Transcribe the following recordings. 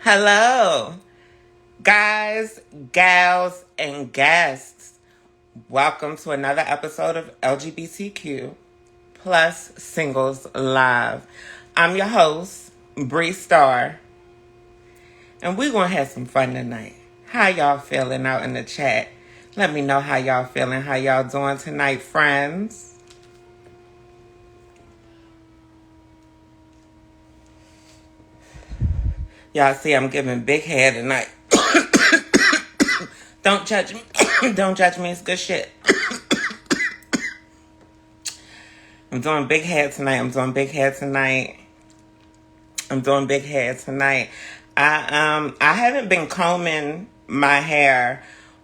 Hello, guys, gals, and guests. Welcome to another episode of LGBTQ plus Singles Live. I'm your host, Bree Star, and we're going to have some fun tonight. How y'all feeling out in the chat? Let me know how y'all feeling, how y'all doing tonight, friends. Y'all see I'm giving big head tonight. Don't judge me. Don't judge me. It's good shit. I'm doing big head tonight. I haven't been combing my hair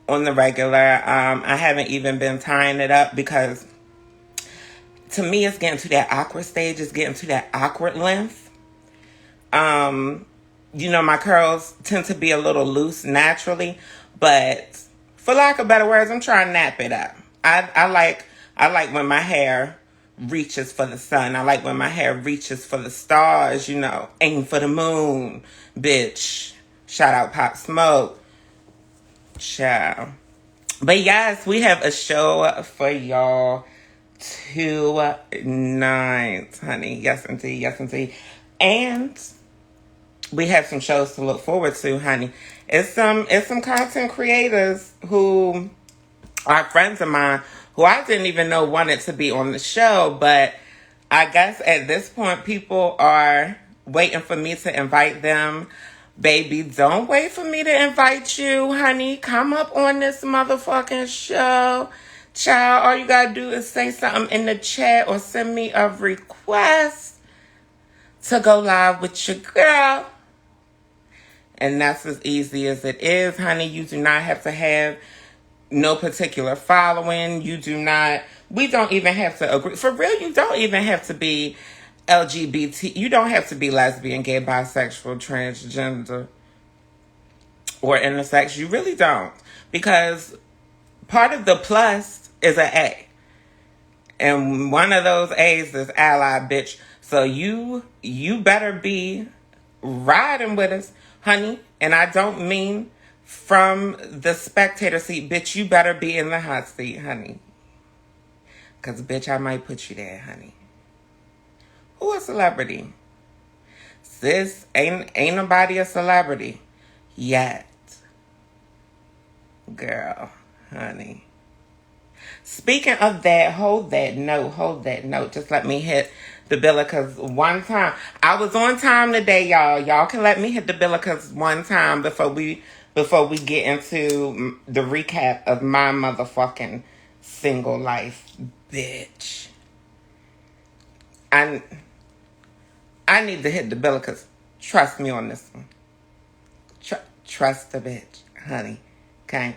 on the regular. I haven't even been tying it up because to me it's getting to that awkward stage. It's getting to that awkward length. My curls tend to be a little loose naturally, but for lack of better words, I'm trying to nap it up. I like when my hair reaches for the sun. I like when my hair reaches for the stars, aim for the moon, bitch. Shout out Pop Smoke. Ciao. But yes, we have a show for y'all tonight, honey. Yes, indeed. And we have some shows to look forward to, honey. It's some content creators who are friends of mine who I didn't even know wanted to be on the show, but I guess at this point people are waiting for me to invite them. Baby, don't wait for me to invite you, honey. Come up on this motherfucking show. Child, all you gotta do is say something in the chat or send me a request to go live with your girl. And that's as easy as it is, honey. You do not have to have no particular following. We don't even have to agree. For real, you don't even have to be LGBT. You don't have to be lesbian, gay, bisexual, transgender, or intersex. You really don't. Because part of the plus is an A. And one of those A's is ally, bitch. So you better be riding with us, honey. And I don't mean from the spectator seat, bitch. You better be in the hot seat, honey. Because, bitch, I might put you there, honey. Who a celebrity? Sis, ain't nobody a celebrity yet. Girl, honey. Speaking of that, hold that note. Just let me hit the Billicas one time. I was on time today, y'all. Y'all can let me hit the Billicas one time before we get into the recap of my motherfucking single life, bitch. I need to hit the Billicas. Trust me on this one. Trust the bitch, honey. Okay,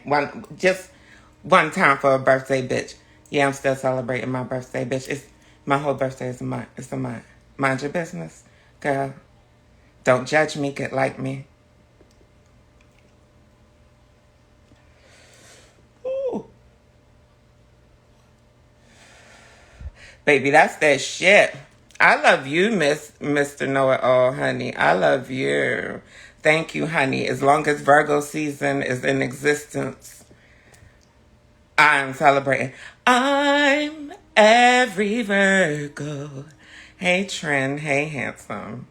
one time for a birthday, bitch. Yeah, I'm still celebrating my birthday, bitch. My whole birthday is a month. It's a month. Mind your business, girl. Don't judge me. Get like me. Ooh. Baby, that's that shit. I love you, Mr. Know-It-All, honey. I love you. Thank you, honey. As long as Virgo season is in existence, I'm celebrating. I'm every Virgo. Hey, Trent. Hey, handsome.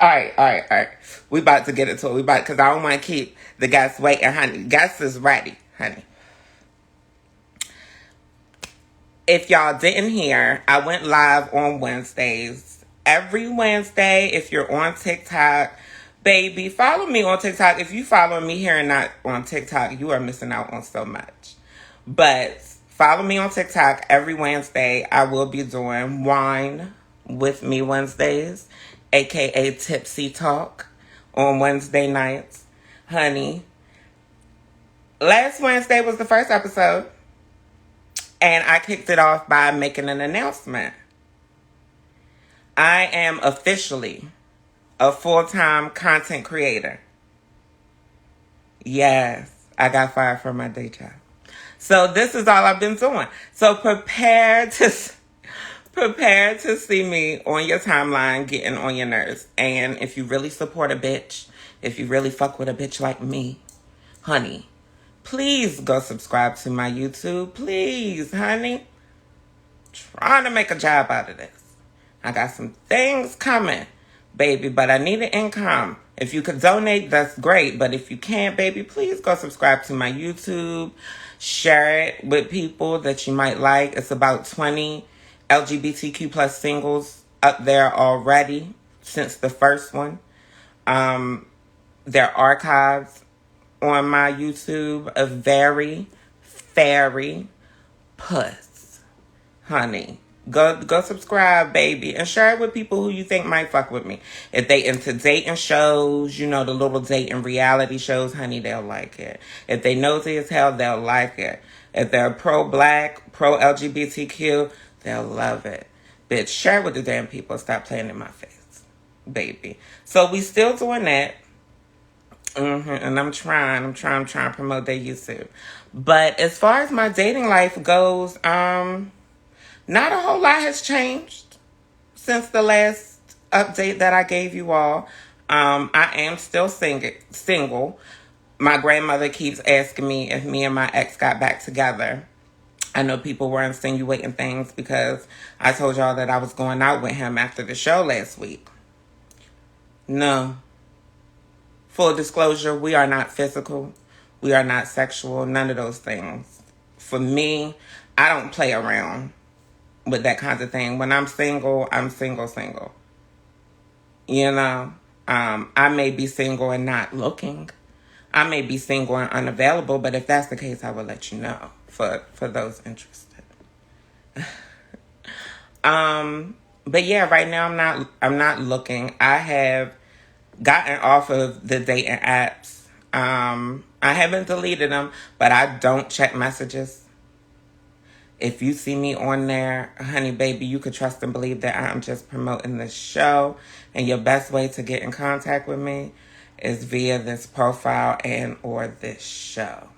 All right. We about to get into it. Because I don't want to keep the guests waiting, honey. Guests is ready, honey. If y'all didn't hear, I went live on Wednesdays. Every Wednesday, if you're on TikTok, baby, follow me on TikTok. If you follow me here and not on TikTok, you are missing out on so much. But follow me on TikTok every Wednesday. I will be doing Wine with Me Wednesdays, aka Tipsy Talk on Wednesday nights. Honey, last Wednesday was the first episode. And I kicked it off by making an announcement. I am officially a full-time content creator. Yes, I got fired from my day job. So this is all I've been doing. So prepare to Prepare to see me on your timeline getting on your nerves. And if you really support a bitch, if you really fuck with a bitch like me, honey, please go subscribe to my YouTube. Please, honey. Trying to make a job out of this. I got some things coming, baby, but I need an income. If you could donate, that's great. But if you can't, baby, please go subscribe to my YouTube. Share it with people that you might like. It's about 20 LGBTQ plus singles up there already since the first one. There are archives on my YouTube of very fairy puss. Honey. Go subscribe, baby, and share it with people who you think might fuck with me. If they into dating shows, the little dating reality shows, honey, they'll like it. If they nosy as hell, they'll like it. If they're pro-black, pro-LGBTQ, they'll love it. Bitch, share it with the damn people. Stop playing in my face, baby. So we still doing that. And I'm trying to promote their YouTube. But as far as my dating life goes, not a whole lot has changed since the last update that I gave you all. I am still single. My grandmother keeps asking me if me and my ex got back together. I know people were insinuating things because I told y'all that I was going out with him after the show last week. No. Full disclosure, we are not physical. We are not sexual. None of those things. For me, I don't play around with that kind of thing. When I'm single, I'm single. I may be single and not looking. I may be single and unavailable, but if that's the case, I will let you know for those interested. But yeah, right now I'm not looking. I have gotten off of the dating apps. I haven't deleted them, but I don't check messages. If you see me on there, honey, baby, you could trust and believe that I'm just promoting this show. And your best way to get in contact with me is via this profile and or this show.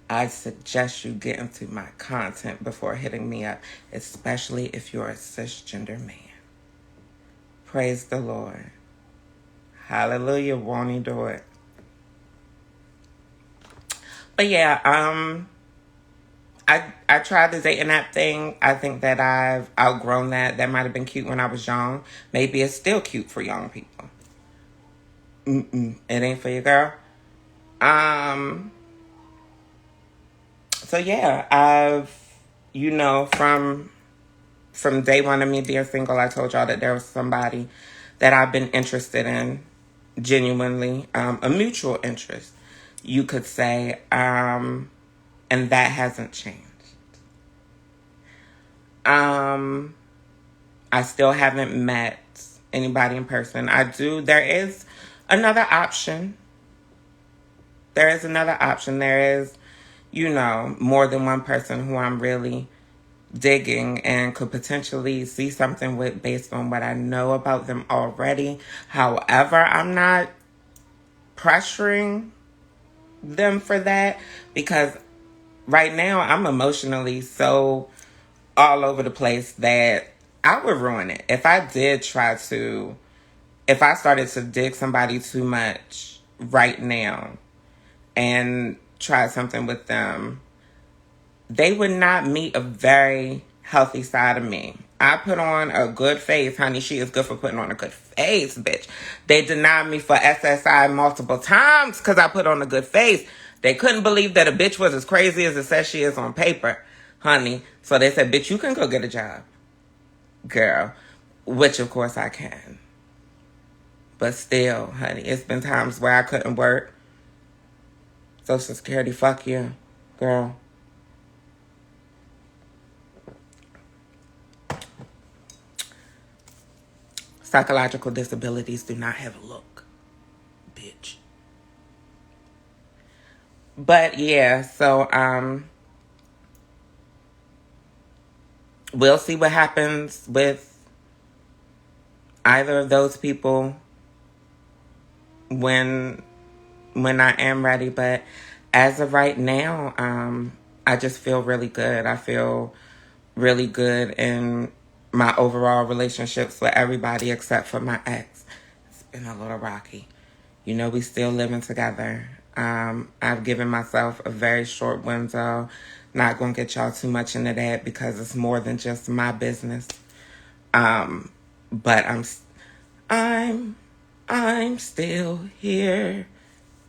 I suggest you get into my content before hitting me up, especially if you're a cisgender man. Praise the Lord. Hallelujah, won't he do it? But yeah, I tried the dating app thing. I think that I've outgrown that. That might have been cute when I was young. Maybe it's still cute for young people. It ain't for you, girl. So yeah, I've, from day one of me being single, I told y'all that there was somebody that I've been interested in, genuinely, a mutual interest, you could say, and that hasn't changed. I still haven't met anybody in person. There is another option. There is, more than one person who I'm really digging and could potentially see something with based on what I know about them already. However, I'm not pressuring them for that because right now I'm emotionally so all over the place that I would ruin it. If I started to dig somebody too much right now and try something with them, they would not meet a very healthy side of me. I put on a good face, honey. She is good for putting on a good face, bitch. They denied me for SSI multiple times because I put on a good face. They couldn't believe that a bitch was as crazy as it says she is on paper, honey. So they said, bitch, you can go get a job, girl. Which, of course, I can. But still, honey, it's been times where I couldn't work. Social Security, fuck you, girl. Psychological disabilities do not have a look, bitch. But yeah, so we'll see what happens with either of those people when I am ready. But as of right now, I just feel really good. I feel really good in my overall relationships with everybody except for my ex. It's been a little rocky. You know, we still living together. I've given myself a very short window. Not gonna get y'all too much into that because it's more than just my business. But I'm, I'm still here,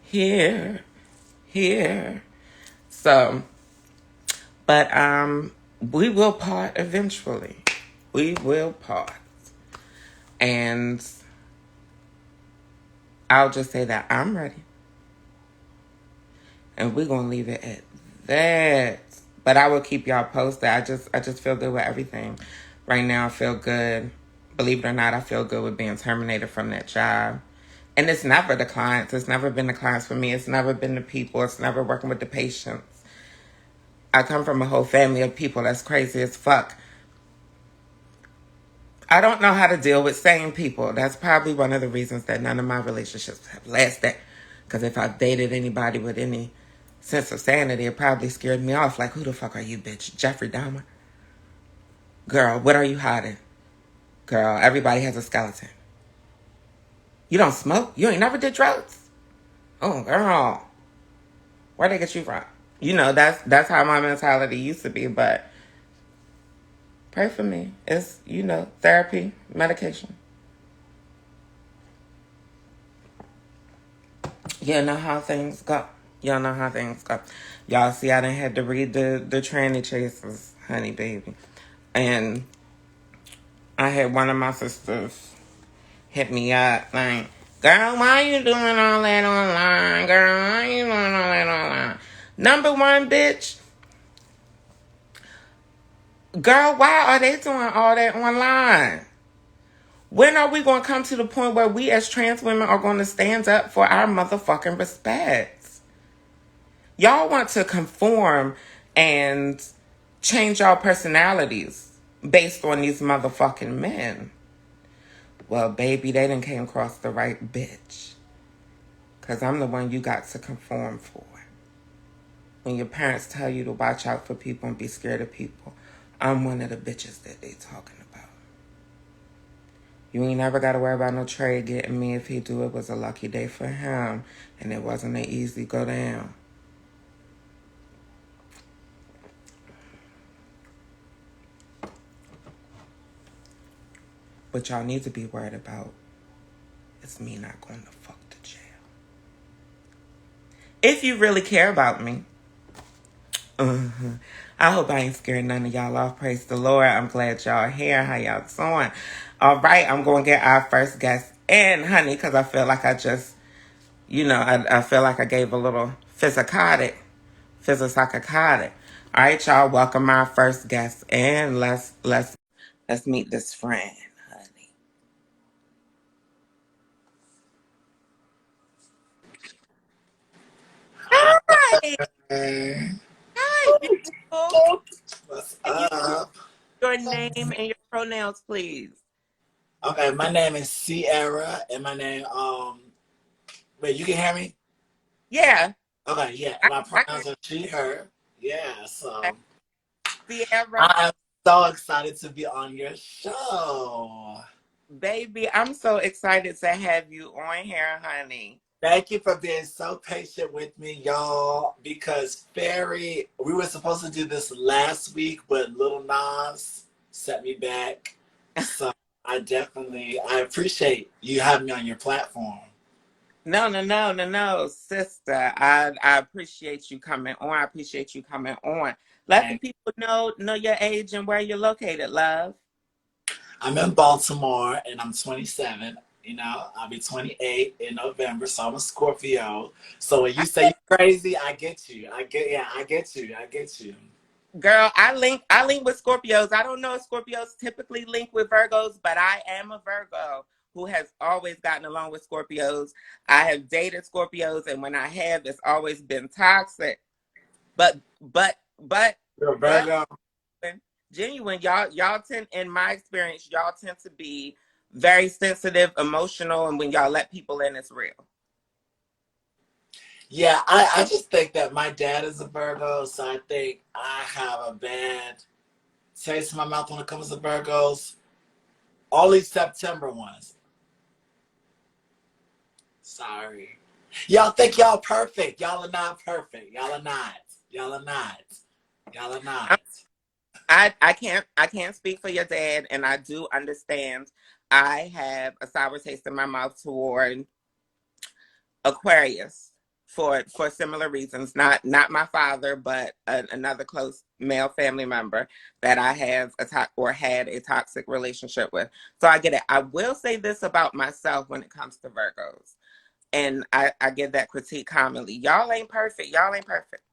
here, here. So, but we will part eventually. We will part, and I'll just say that I'm ready. And we're gonna leave it at that. But I will keep y'all posted. I just feel good with everything. Right now I feel good. Believe it or not, I feel good with being terminated from that job. And it's never the clients. It's never been the clients for me. It's never been the people. It's never working with the patients. I come from a whole family of people that's crazy as fuck. I don't know how to deal with sane people. That's probably one of the reasons that none of my relationships have lasted. Because if I dated anybody with any sense of sanity, it probably scared me off. Like, who the fuck are you, bitch? Jeffrey Dahmer? Girl, what are you hiding? Girl, everybody has a skeleton. You don't smoke? You ain't never did drugs? Oh, girl. Where'd they get you from? You know, that's how my mentality used to be, but pray for me. It's, you know, therapy, medication. You know how things go. Y'all know how things go. Y'all see I done had to read the tranny chasers, honey baby. And I had one of my sisters hit me up like, girl, why you doing all that online? Girl, why you doing all that online? Number one, bitch. Girl, why are they doing all that online? When are we going to come to the point where we as trans women are going to stand up for our motherfucking respects? Y'all want to conform and change y'all personalities based on these motherfucking men. Well, baby, they done came across the right bitch. Because I'm the one you got to conform for. When your parents tell you to watch out for people and be scared of people, I'm one of the bitches that they talking about. You ain't never got to worry about no trade getting me. If he do, it was a lucky day for him. And it wasn't an easy go down. What y'all need to be worried about is me not going to fuck to jail. If you really care about me, I hope I ain't scaring none of y'all off. Praise the Lord. I'm glad y'all here. How y'all doing? All right, I'm going to get our first guest in, honey, because I feel like I just, you know, I feel like I gave a little physicotic. All right, y'all, welcome our first guest in. Let's meet this friend, honey. Hi, Hey, hi, beautiful. what's Can you up? your name and your pronouns, please? Okay, my name is Sierra, and my name wait, you can hear me? Yeah, Okay, yeah, I, my I can pronouns are she, her. Yeah, so Sierra. I am so excited to be on your show. Baby, I'm so excited to have you on here, honey. Thank you for being so patient with me, y'all, because we were supposed to do this last week, but Little Nas set me back. So I appreciate you having me on your platform. No, sister. I appreciate you coming on. I appreciate you coming on. Let the people know your age and where you're located, love. I'm in Baltimore and I'm 27. You know, I'll be 28 in November, so I'm a Scorpio. So when you say you're crazy, I get you. I get you. I get you. Girl, I link with Scorpios. I don't know if Scorpios typically link with Virgos, but I am a Virgo who has always gotten along with Scorpios. I have dated Scorpios, and when I have, it's always been toxic. But You're a but Virgo. genuine, y'all tend, in my experience, y'all tend to be very sensitive, emotional, and when y'all let people in, it's real. Yeah, I just think that my dad is a Virgo, so I think I have a bad taste in my mouth when it comes to Virgos. Only September ones. Sorry. Y'all think y'all perfect. Y'all are not perfect. Y'all are not. Y'all are not. Y'all are I, not. I can't speak for your dad, and I do understand. I have a sour taste in my mouth toward Aquarius for similar reasons. Not my father, but another close male family member that I have or had a toxic relationship with. So I get it. I will say this about myself when it comes to Virgos, and I get that critique commonly. Y'all ain't perfect. Y'all ain't perfect.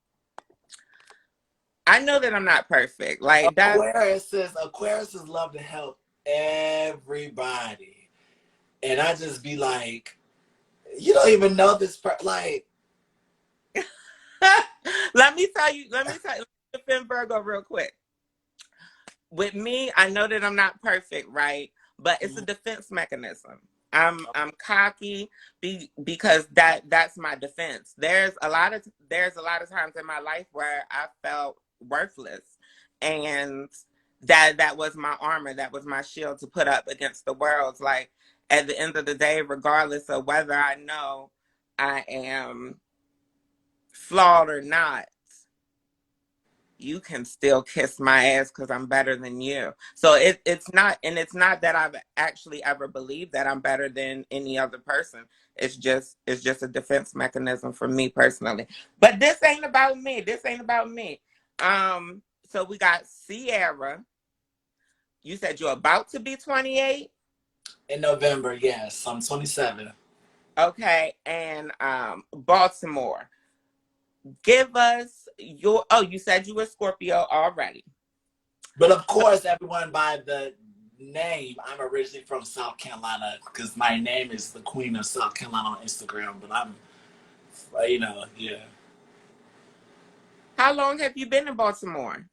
I know that I'm not perfect. Like that's Aquariuses love to help everybody. And I just be like, you don't even know this like let me defend Virgo real quick. With me, I know that I'm not perfect, right? But it's a defense mechanism. I'm cocky because that's my defense. There's a lot of times in my life where I felt worthless, and that was my armor, that was my shield to put up against the world. Like at the end of the day, regardless of whether I know I am flawed or not, you can still kiss my ass because I'm better than you. So it's not that I've actually ever believed that I'm better than any other person. It's just a defense mechanism for me personally. But this ain't about me. This ain't about me. So we got Sierra. You said you're about to be 28. in November, yes. I'm 27. Okay, and Baltimore. Give us your. Oh, you said you were Scorpio already. But of course, everyone by the name, I'm originally from South Carolina because my name is the Queen of South Carolina on Instagram. But I'm, yeah. How long have you been in Baltimore?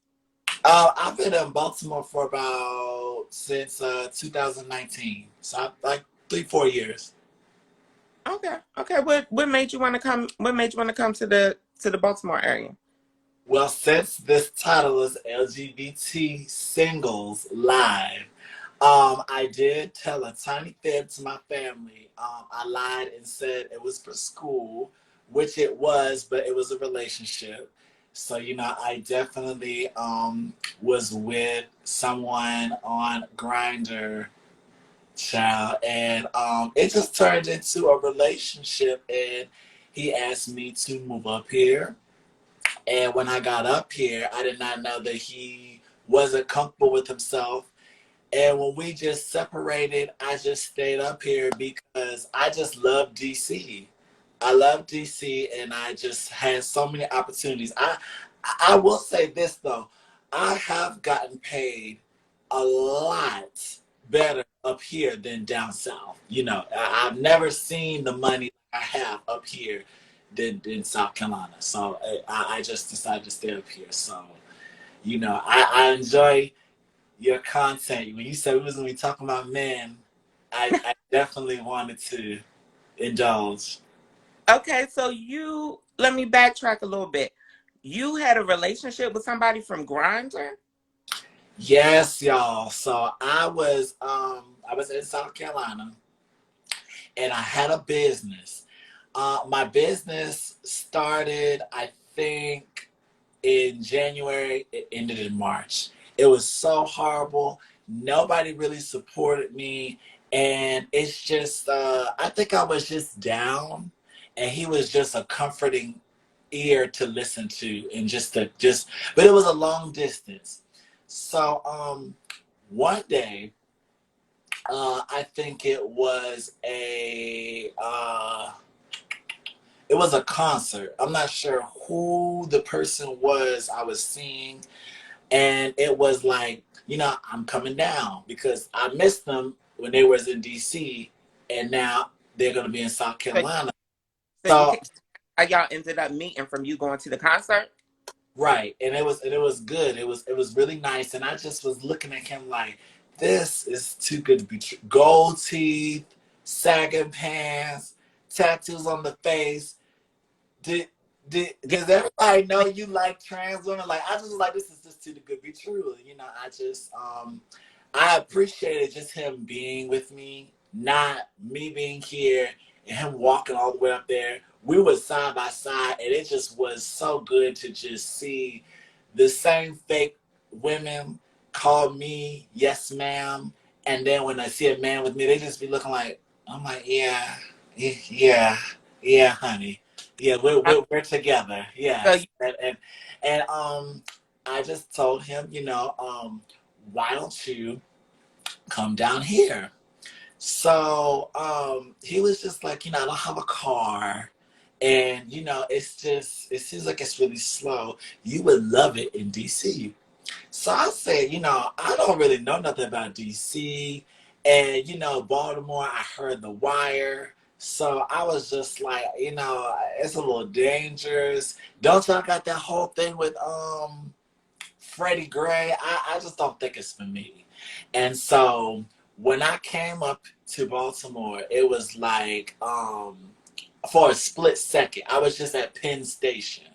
I've been in Baltimore for about since 2019, so like 3-4 years. Okay. Okay. What made you want to come? What made you want to come to the Baltimore area? Well, since this title is LGBT Singles Live, I did tell a tiny fib to my family. I lied and said it was for school, which it was, but it was a relationship. So, I definitely was with someone on Grinder, child, and it just turned into a relationship. And he asked me to move up here. And when I got up here, I did not know that he wasn't comfortable with himself. And when we just separated, I just stayed up here because I just love DC. I love DC, and I just had so many opportunities. I will say this though, I have gotten paid a lot better up here than down south. I've never seen the money I have up here than in South Carolina. So I just decided to stay up here. So I enjoy your content. When you said we was gonna be talking about men, I definitely wanted to indulge. Okay. So let me backtrack a little bit. You had a relationship with somebody from Grinder. Yes, y'all. So I was in South Carolina and I had a business. My business started, I think, in January. It ended in March. It was so horrible. Nobody really supported me. And it's just, I think I was just down. And he was just a comforting ear to listen to and but it was a long distance. So one day, I think it was a concert. I'm not sure who the person was I was seeing, and it was like, I'm coming down because I missed them when they was in DC, and now they're gonna be in South So, Carolina. so you So can, how y'all ended up meeting from you going to the concert? right, and it was good. It was really nice, and I just was looking at him like, this is too good to be true. Gold teeth, sagging pants, tattoos on the face. Did Yeah, Does everybody know you like trans women? Like, I just was like, this is just too good to be true. You know, I appreciated just him being with me, not me being here and him walking all the way up there. We were side by side, and it just was so good to just see the same fake women call me yes ma'am, and then when I see a man with me, they just be looking like, I'm like, yeah, yeah, yeah, honey, yeah, we're together, so yes, and I just told him, why don't you come down here? So he was just like, I don't have a car. And it seems like it's really slow. You would love it in DC. So I said, I don't really know nothing about DC. And, Baltimore, I heard The Wire. So I was just like, it's a little dangerous. Don't y'all got that whole thing with Freddie Gray? I just don't think it's for me. And so when I came up to Baltimore, it was like for a split second, I was just at Penn Station.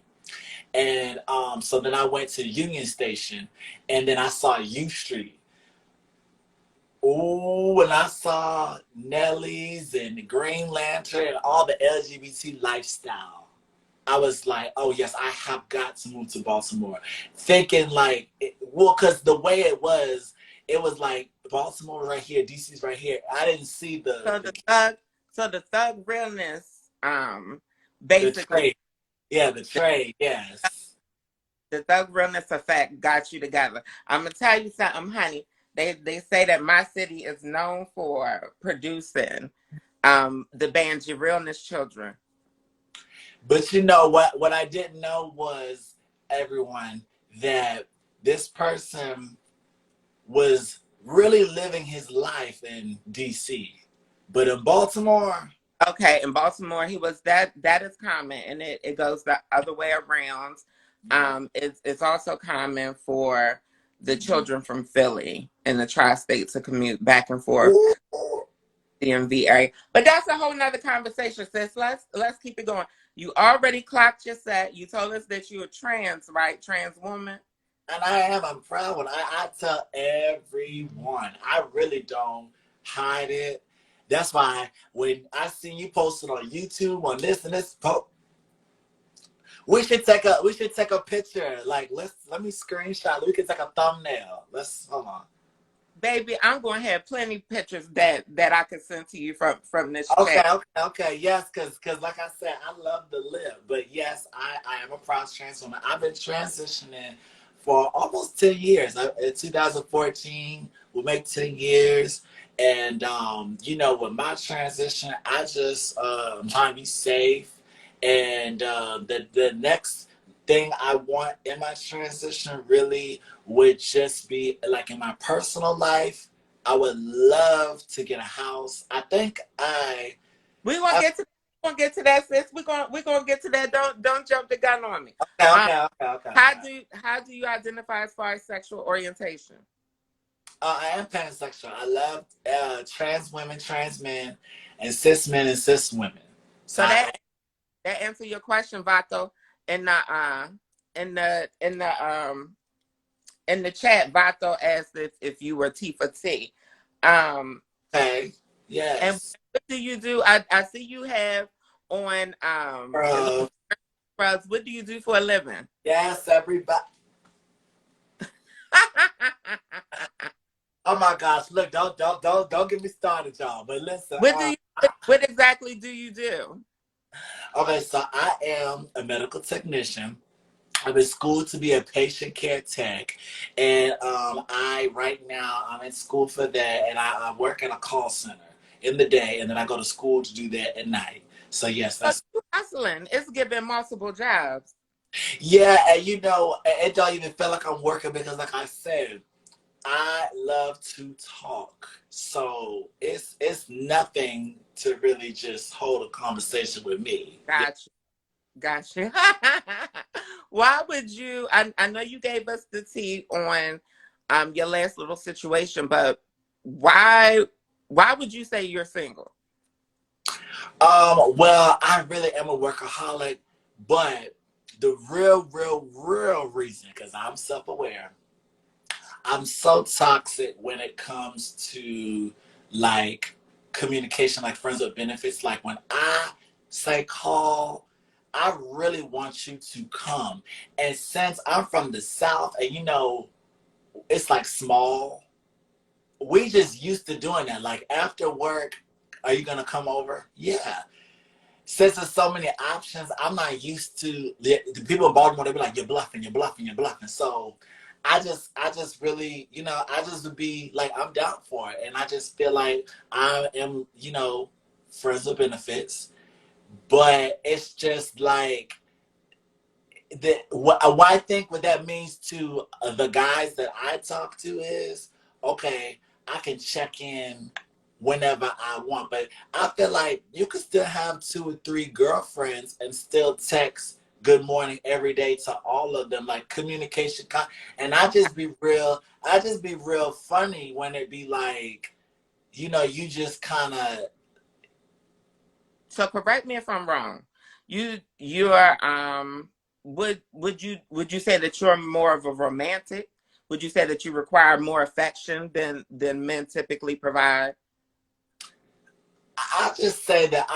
And so then I went to Union Station, and then I saw U Street. Oh, and I saw Nelly's and Green Lantern and all the LGBT lifestyle. I was like, oh yes, I have got to move to Baltimore. Thinking like, well, because the way it was like Baltimore right here, DC's right here. I didn't see so the thug realness, the basically trade. Yeah, the trade. Yes. the thug realness effect got you together. I'm gonna tell you something, honey. They say that my city is known for producing the band Your Realness Children. But you know what? What I didn't know was, everyone, that this person was really living his life in DC. But in Baltimore, Okay, in Baltimore, he was that is common, and it goes the other way around. It's also common for the children from Philly and the tri-state to commute back and forth ooh, DMV area. But that's a whole nother conversation, sis. Let's keep it going. You already clocked your set. You told us that you're trans, right? Trans woman. and I am, I'm proud when I tell everyone. I really don't hide it. That's why when I see you posted on YouTube on this and this, we should take a picture. Like, let me screenshot. We can take a thumbnail. Let's hold on. Baby, I'm going to have plenty of pictures that I can send to you from this Okay, chat. okay. Yes, because like I said, I love to live. But yes, I am a proud trans woman. I've been transitioning for almost 10 years. In 2014 will make 10 years. And with my transition, I just I'm trying to be safe. And the next thing I want in my transition really would just be like in my personal life. I would love to get a house. I think We're gonna I get to that, sis. We're gonna get to that. Don't jump the gun on me. okay, Um, okay. how do you identify as far as sexual orientation? I am pansexual. I love trans women, trans men, and cis men and cis women. So So that answer your question, Vato. In the in the in the in the chat, Vato asked if you were T for T. Um, okay, and yes, what do you do? I see you have on it looks bro, like, what do you do for a living? yes, everybody. Oh my gosh! Look, don't get me started, y'all. But listen, what do you what exactly do you do? okay. So I am a medical technician. I'm in school to be a patient care tech, and I right now I'm in school for that, and I work at a call center in the day, and then I go to school to do that at night. So yes, So that's you hustling. It's giving multiple jobs. yeah, and it don't even feel like I'm working because, like I said, I love to talk, so it's nothing to really just hold a conversation with me. Yeah. Gotcha. Gotcha. Why would you? I know you gave us the tea on your last little situation, but why why would you say you're single? Well, I really am a workaholic, but the real reason, because I'm self-aware, I'm so toxic when it comes to like communication, like friends with benefits. Like when I say call, I really want you to come. And since I'm from the South and it's like small, we just used to doing that. Like after work, are you gonna come over? Yeah. Since there's so many options, I'm not used to the people in Baltimore. They be like, "You're bluffing, you're bluffing, you're bluffing." So, I just really, I just would be like, I'm down for it, and I just feel like I am, friends with benefits. But it's just like what I think what that means to the guys that I talk to is okay. I can check in whenever I want, but I feel like you could still have 2 or 3 girlfriends and still text good morning every day to all of them, like communication. And I just be real funny when it be like, you just kind of. So correct me if I'm wrong. You're would you say that you're more of a romantic? Would you say that you require more affection than men typically provide? I just say that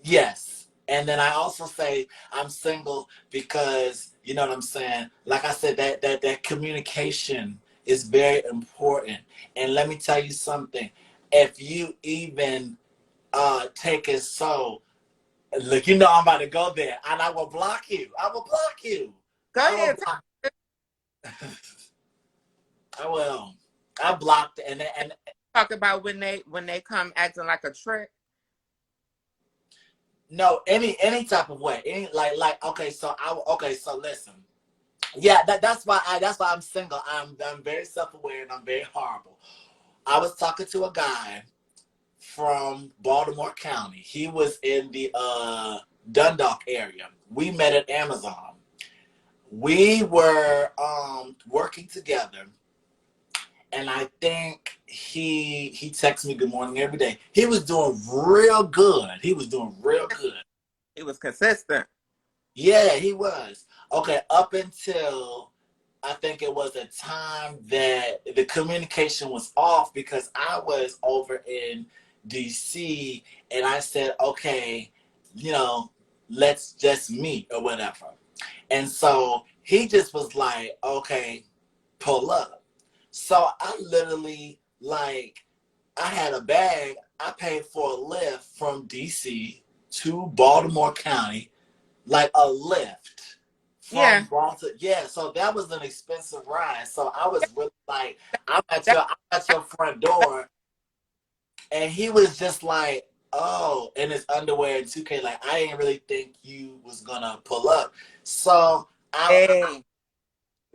yes. And then I also say I'm single because you know what I'm saying? Like I said, that communication is very important. And let me tell you something. If you even take it so look, I'm about to go there and I will block you. I will block you. Go I will ahead. block I will. I blocked and Talk about when they come acting like a trick. no, any type of way. Any like okay, so listen. Yeah, that's why I'm single. I'm very self-aware and I'm very horrible. I was talking to a guy from Baltimore County. He was in the Dundalk area. We met at Amazon. We were working together, and I think he texts me good morning every day. He was doing real good. He was doing real good. It was consistent. Yeah, he was. Okay, up until I think it was a time that the communication was off because I was over in DC and I said, okay, you know, let's just meet or whatever. And so he just was like, okay, pull up. So I literally, like, I had a bag. I paid for a lift from DC to Baltimore County, like a lift from Yeah. Baltimore. Yeah, so that was an expensive ride. So I was really like, That, I'm at your front door, and he was just like, oh, in his underwear and 2K, like I didn't really think you was gonna pull up. So hey,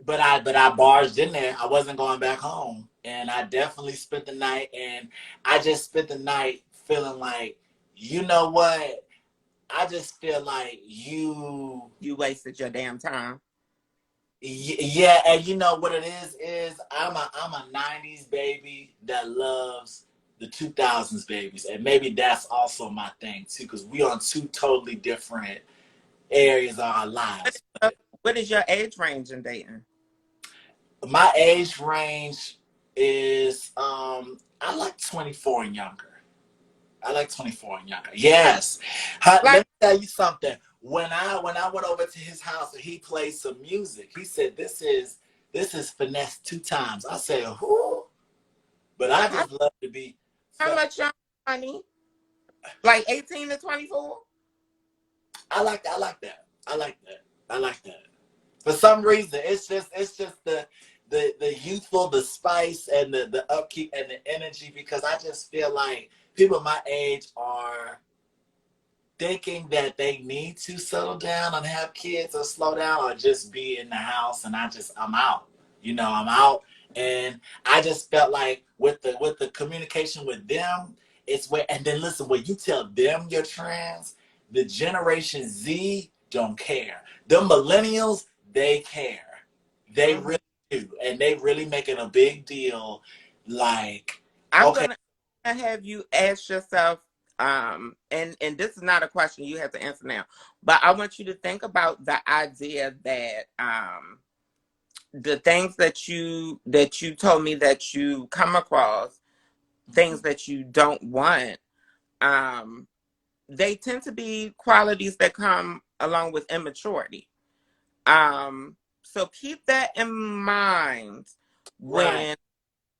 but I barged in there. I wasn't going back home, and I definitely spent the night. And I just spent the night feeling like, you know what? I just feel like you wasted your damn time. yeah, and you know what it is I'm a '90s baby that loves the 2000s babies, and maybe that's also my thing too, because we on 2 totally different areas of our What is lives. your, what is your age range in dating? My age range is I like 24 and younger. I like 24 and younger. Yes. Let Like, me tell you something. When I went over to his house and he played some music, he said this is finesse 2 times. I said, who? But I how, just love to be how much younger, honey? Like 18 to 24? I like that. I like that. I like that. For some reason, it's just the youthful, the spice, and the upkeep and the energy. Because I just feel like people my age are thinking that they need to settle down and have kids or slow down or just be in the house, and I'm out. I'm out. And I just felt like with the communication with them, it's where. And then listen, when you tell them you're trans, the Generation Z don't care. The millennials, they care. They Mm-hmm. really do. And they really making a big deal, like, I'm okay. gonna have you ask yourself. And this is not a question you have to answer now, but I want you to think about the idea that the things that you told me that you come across, things Mhm. that you don't want, um, they tend to be qualities that come along with immaturity. So keep that in mind Right.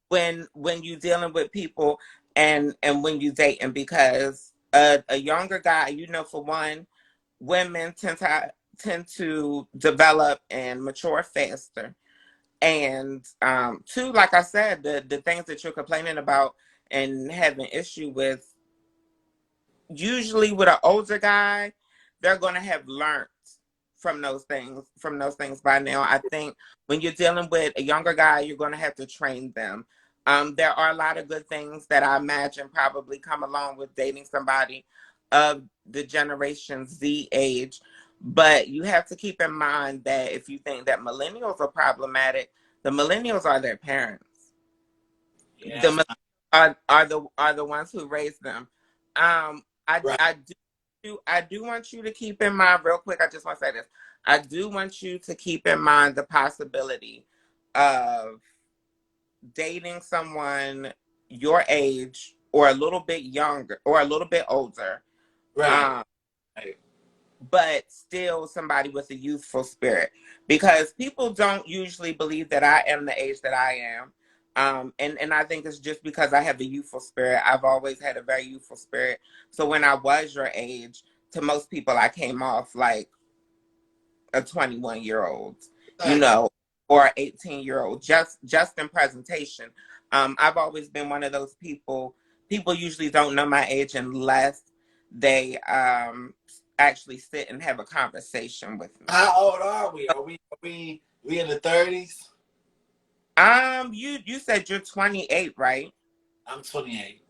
when when you're dealing with people and when you dating, because a younger guy, for one, women tend to develop and mature faster, and two, like I said, the things that you're complaining about and having issue with, usually with an older guy, they're going to have learned from those things by now. I think when you're dealing with a younger guy, you're going to have to train them. There are a lot of good things that I imagine probably come along with dating somebody of the Generation Z age, but you have to keep in mind that if you think that millennials are problematic, the millennials are their parents. Yeah, The that's millennials are the ones who raised them. I right. I do want you to keep in mind, real quick. I just want to say this. I do want you to keep in mind the possibility of dating someone your age or a little bit younger or a little bit older. Right. Um, Right. but still somebody with a youthful spirit, because people don't usually believe that I am the age that I am. And I think it's just because I have a youthful spirit. I've always had a very youthful spirit. So when I was your age, to most people, I came off like a 21-year-old, you Exactly. know, or 18-year-old, just in presentation. I've always been one of those people. People usually don't know my age unless they actually sit and have a conversation with me. How old are we? Are we in the 30s? You said you're 28, right? I'm 28.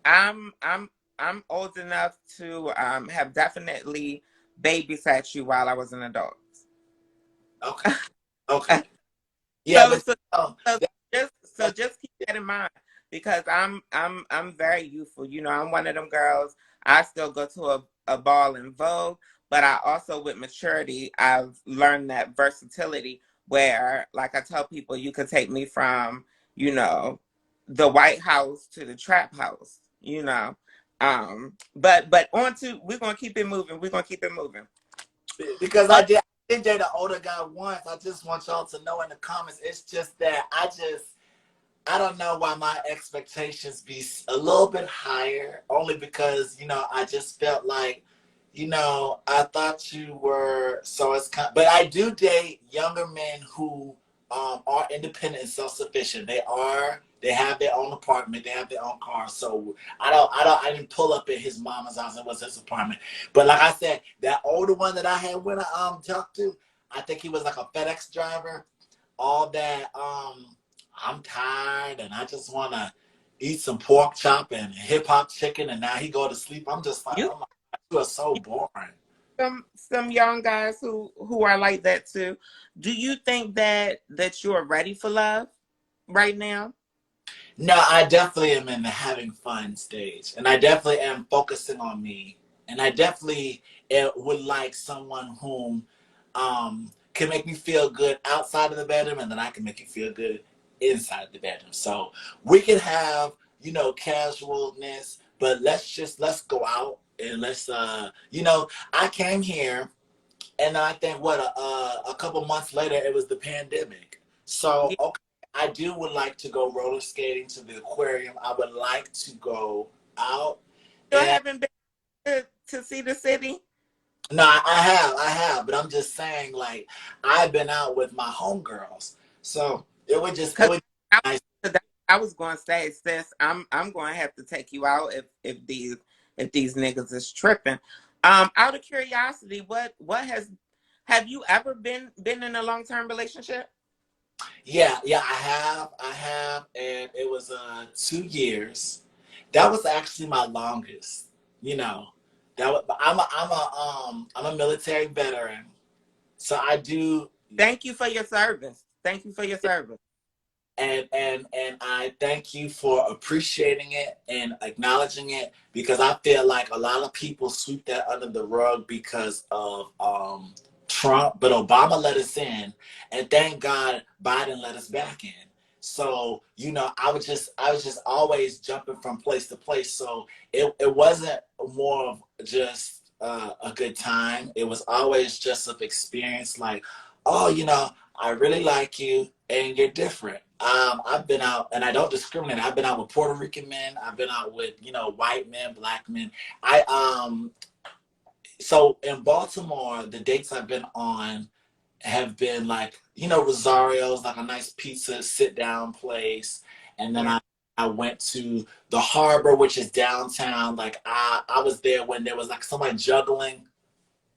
I'm old enough to have definitely babysat you while I was an adult. Okay. Okay. Yeah, So but so oh, so that, that's just keep that in mind, because I'm very youthful. I'm one of them girls. I still go to a ball in Vogue, but I also, with maturity, I've learned that versatility where, like I tell people, you could take me from, you know, the White House to the trap house. But we're gonna keep it moving. We're gonna keep it moving. because But I did date an older guy once. I just want y'all to know in the comments. It's just that I don't know why my expectations be a little bit higher, only because, I just felt like, I thought you were, so it's kind, but I do date younger men who are independent and self-sufficient. They have their own apartment, they have their own car. So I didn't pull up at his mama's house. It was his apartment. But like I said, that older one that I had when I talked to, I think he was like a FedEx driver. All that I'm tired and I just want to eat some pork chop and hip hop chicken, and now he go to sleep. I'm just like, you oh my God, you are so boring. some young guys who are like that too. Do you think that you're ready for love right now? No, I definitely am in the having fun stage, and I definitely am focusing on me, and I definitely would like someone whom can make me feel good outside of the bedroom, and then I can make you feel good inside the bedroom. So we can have casualness, but let's go out and I came here, and I think what a couple months later it was the pandemic. So You okay, I do would like to go roller skating to the aquarium. I would like to go out, still and haven't been to see the city? no, I have, but I'm just saying, like, I've been out with my homegirls, so it Because would I, be nice. 'cause I was going to say, sis, I'm going to have to take you out if these niggas is tripping. Out of curiosity, what have you ever been in a long-term relationship? Yeah, yeah, I have, and it was 2 years. That was actually my longest. You know, that was. But I'm a military veteran, so I do. Thank you for your service. Thank you for your service. and I thank you for appreciating it and acknowledging it, because I feel like a lot of people sweep that under the rug because of Trump, but Obama let us in, and thank God Biden let us back in. So I was just always jumping from place to place. So it wasn't more of just a good time. It was always just of experience. Like, oh, I really like you, and you're different. I've been out, and I don't discriminate. I've been out with Puerto Rican men. I've been out with white men, black men. I So in Baltimore, the dates I've been on have been like Rosario's, like a nice pizza sit down place, and then Yeah. I went to the harbor, which is downtown. Like I was there when there was like somebody juggling.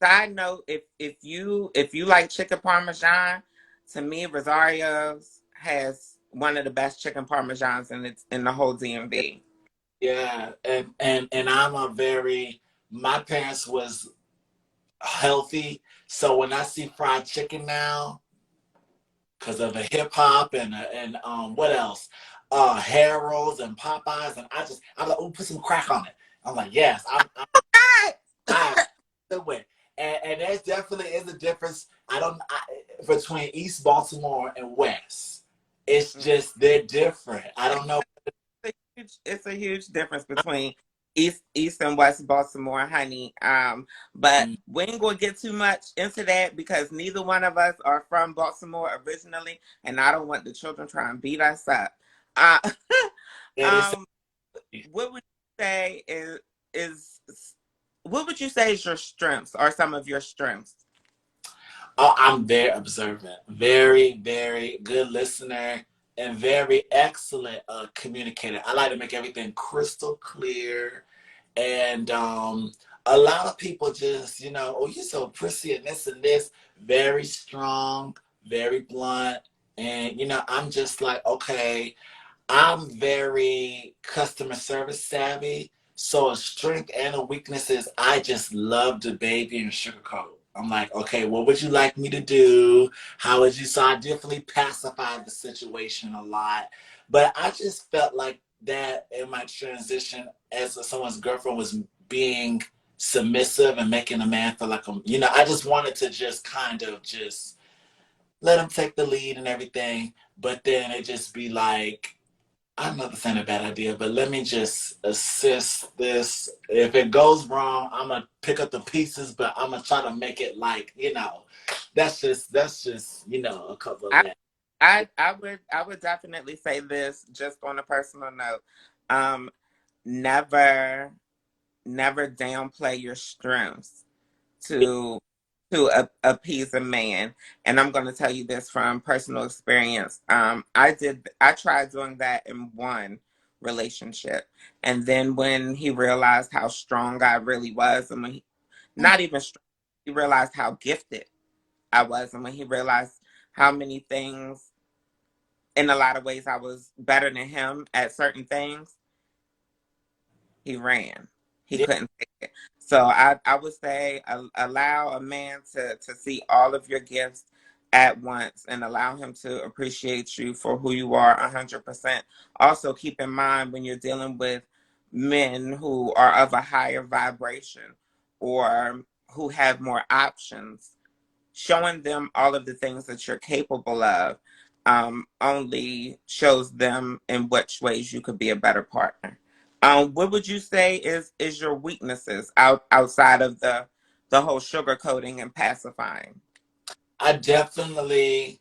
Side note, if you like chicken parmesan, to me Rosario's has one of the best chicken parmesans in the whole DMV. Yeah, and I'm a very my parents was healthy. So when I see fried chicken now, because of the hip hop and what else, Harold's and Popeyes, and I'm like, oh, put some crack on it. I'm like, yes, I'm the way. And there definitely is a difference. Between East Baltimore and West. It's just they're different. I don't know. It's a huge difference between East and West Baltimore, honey. But we ain't gonna get too much into that because neither one of us are from Baltimore originally, and I don't want the children trying to beat us up. Uh, It is. um, what would you say is what would you say is your strengths or some of your strengths? Oh, I'm very observant, very, very good listener, and very excellent communicator. I like to make everything crystal clear. And a lot of people just, oh, you're so prissy and this and this. Very strong, very blunt. And, I'm just like, okay, I'm very customer service savvy. So a strength and a weakness is I just love to baby and sugarcoat. I'm like, okay, what would you like me to do? How would you? So I definitely pacified the situation a lot. But I just felt like that in my transition as someone's girlfriend was being submissive and making a man feel like I just wanted to just kind of just let him take the lead and everything. But then it just be like, I'm not saying a bad idea, but let me just assist this. If it goes wrong, I'm gonna pick up the pieces, but I'm gonna try to make it like, that's just a couple of I that. I would definitely say this just on a personal note. Um, never never downplay your strengths to appease a man. And I'm going to tell you this from personal experience. I tried doing that in one relationship, and then when he realized how strong I really was, and when not even strong, he realized how gifted I was, and when he realized how many things, in a lot of ways, I was better than him at certain things, he ran. He Yeah, couldn't take it. So I would say allow a man to see all of your gifts at once and allow him to appreciate you for who you are 100%. Also keep in mind when you're dealing with men who are of a higher vibration or who have more options, showing them all of the things that you're capable of only shows them in which ways you could be a better partner. What would you say is your weaknesses outside of the whole sugarcoating and pacifying? I definitely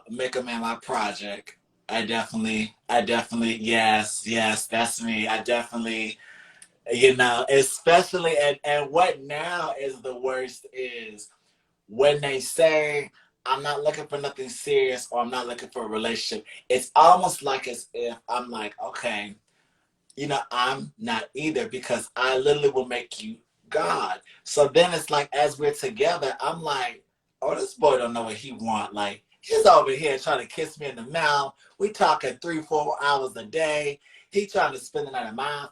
make a man my project. I definitely, yes, yes, that's me. I definitely, especially, and what now is the worst is when they say I'm not looking for nothing serious or I'm not looking for a relationship. It's almost like as if I'm like, okay, I'm not either, because I literally will make you God. So then it's like as we're together, I'm like, oh, this boy don't know what he want. Like he's over here trying to kiss me in the mouth. We talking 3-4 hours a day. He trying to spend the night at mine.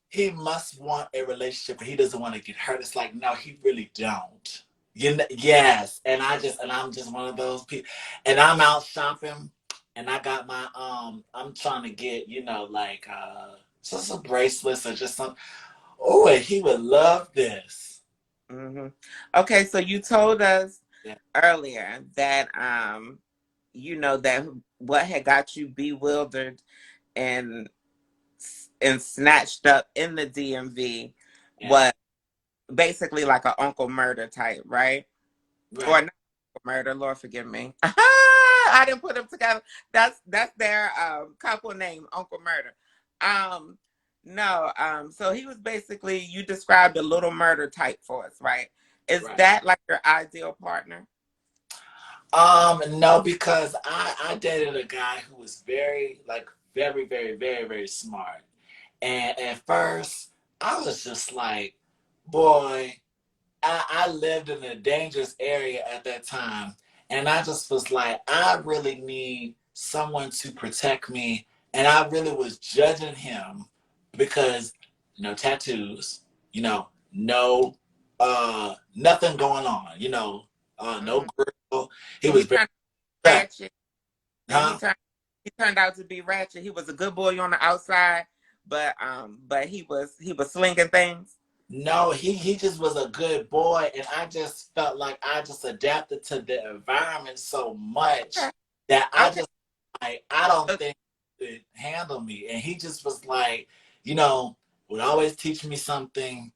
He must want a relationship, but he doesn't want to get hurt. It's like, no, he really don't. Yes. And I'm just one of those people. And I'm out shopping. and I got my I'm trying to get, like just some bracelets or just some. Oh, and he would love this. Hmm. Okay, so you told us Yeah, earlier that that what had got you bewildered and snatched up in the DMV yeah, was basically like an Uncle Murder type, right? Or right. not Uncle Murder, Lord forgive me. I didn't put them together. That's their couple name, Uncle Murder. Um, no, so he was basically, you described a little murder type for us, right? Is Right. that like your ideal partner? No, because I dated a guy who was very, like, very, very, very, very smart. And at first, I was just like, boy, I lived in a dangerous area at that time. And I just was like, I really need someone to protect me. And I really was judging him because no tattoos, no nothing going on, no Hmm. grill. He So he was very turned right. ratchet. Then Huh? he turned out to be ratchet. He was a good boy on the outside, but he was slinging things. No, he just was a good boy, and I just felt like I just adapted to the environment so much Okay. that I Okay. just like I don't Uh, think he could handle me. And he just was like, you know, would always teach me something,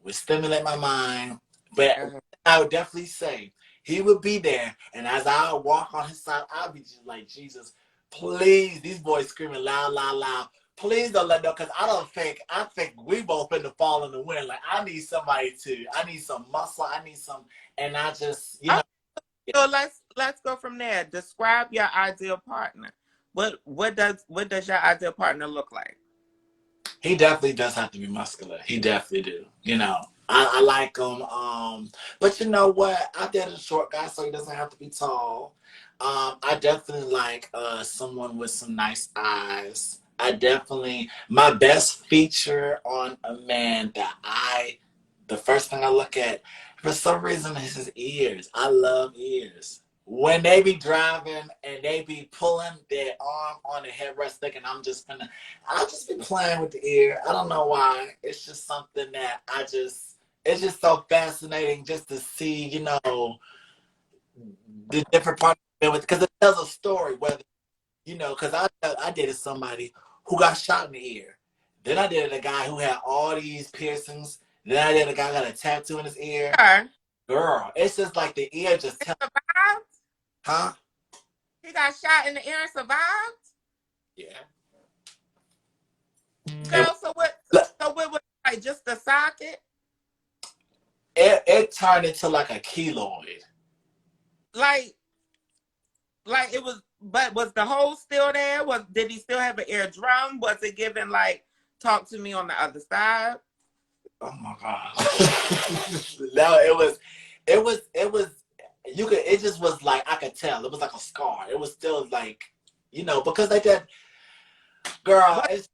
would stimulate my mind. But uh, I would definitely say he would be there, and as I would walk on his side, I'd be just like, Jesus, please, these boys screaming loud, loud, loud. Please don't let no, because I think we both finna fall in the wind. Like I need some muscle, I need some, and I just, okay. So let's go from there. Describe your ideal partner. What does your ideal partner look like? he definitely does have to be muscular. He definitely do. I like him. But you know what? I dated a short guy, so he doesn't have to be tall. I definitely like someone with some nice eyes. I definitely my best feature on a man the first thing I look at for some reason is his ears. I love ears. When they be driving and they be pulling their arm on the headrest, thinking I'll just be playing with the ear. I don't know why. It's just something that it's just so fascinating just to see, the different parts of it because it tells a story. Whether, because I dated somebody who got shot in the ear. Then I dated a guy who had all these piercings. Then I dated a guy who got a tattoo in his ear. Sure. Girl, it's just like the ear just He tells, survived. huh? He got shot in the ear and survived. Yeah. And Girl, so what? So what was it, like just a socket? it turned into like a keloid. Like like it was, but was the hole still there? Did he still have an eardrum? Was it given like talk to me on the other side? Oh my god. No, it was it just was like I could tell. It was like a scar. It was still like, because they did girl, Was it's